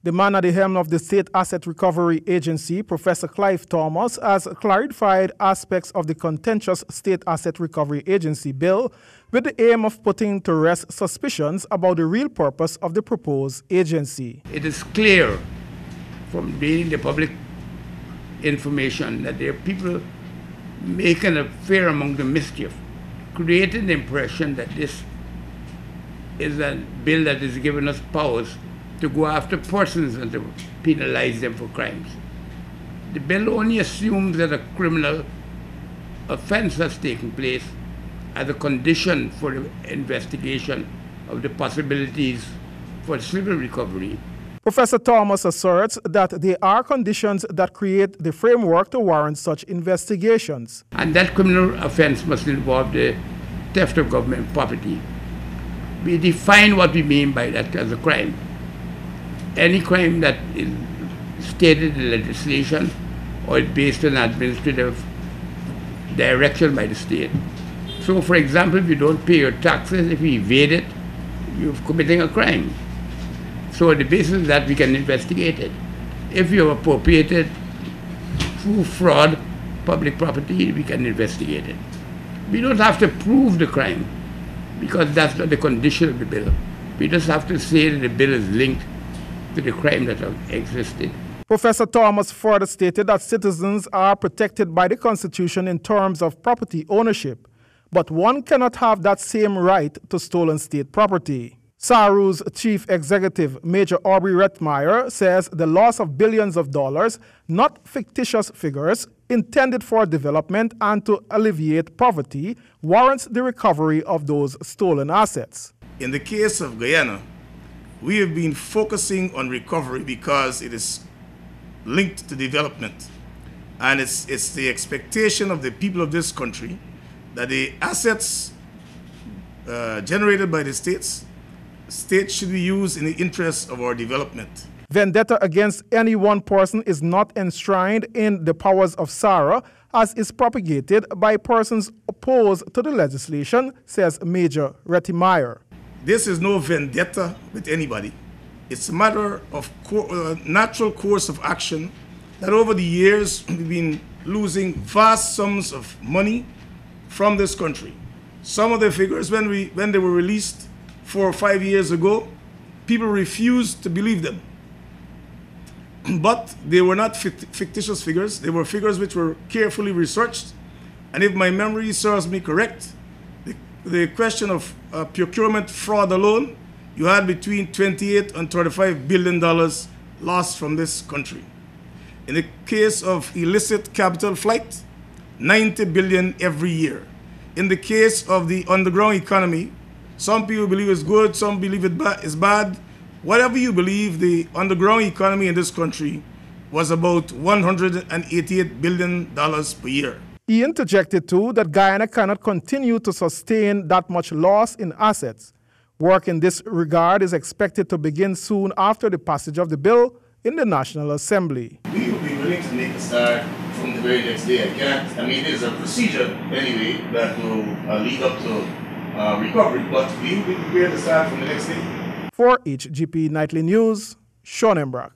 The man at the helm of the State Asset Recovery Agency, Professor Clive Thomas, has clarified aspects of the contentious State Asset Recovery Agency bill with the aim of putting to rest suspicions about the real purpose of the proposed agency. It is clear from reading the public information that there are people making a fear among the mischief, creating the impression that this is a bill that is giving us powers to go after persons and to penalize them for crimes. The bill only assumes that a criminal offense has taken place as a condition for the investigation of the possibilities for civil recovery. Professor Thomas asserts that there are conditions that create the framework to warrant such investigations. And that criminal offense must involve the theft of government property. We define what we mean by that as a crime. Any crime that is stated in legislation or is based on administrative direction by the state. So, for example, if you don't pay your taxes, if you evade it, you're committing a crime. So on the basis of that, we can investigate it. If you have appropriated through fraud public property, we can investigate it. We don't have to prove the crime because that's not the condition of the bill. We just have to say that the bill is linked to the crime that existed. Professor Thomas further stated that citizens are protected by the Constitution in terms of property ownership, but one cannot have that same right to stolen state property. Saru's chief executive, Major Aubrey Rettmeyer, says the loss of billions of dollars, not fictitious figures, intended for development and to alleviate poverty, warrants the recovery of those stolen assets. In the case of Guyana, we have been focusing on recovery because it is linked to development. And it's the expectation of the people of this country that the assets generated by the states should be used in the interest of our development. Vendetta against any one person is not enshrined in the powers of Sara, as is propagated by persons opposed to the legislation, says Major Rettmeyer. This is no vendetta with anybody. It's a matter of natural course of action that over the years we've been losing vast sums of money from this country. Some of the figures, when they were released 4 or 5 years ago, people refused to believe them. But they were not fictitious figures. They were figures which were carefully researched. And if my memory serves me correct, the question of procurement fraud alone, you had between 28 and $35 billion lost from this country. In the case of illicit capital flight, 90 billion every year. In the case of the underground economy, some people believe it's good, some believe it's bad. Whatever you believe, the underground economy in this country was about $188 billion per year. He interjected too that Guyana cannot continue to sustain that much loss in assets. Work in this regard is expected to begin soon after the passage of the bill in the National Assembly. We would be willing to make a start from the very next day. It is a procedure anyway that will lead up to recovery, but we will be prepared to start from the next day. For HGP Nightly News, Sean Embrack.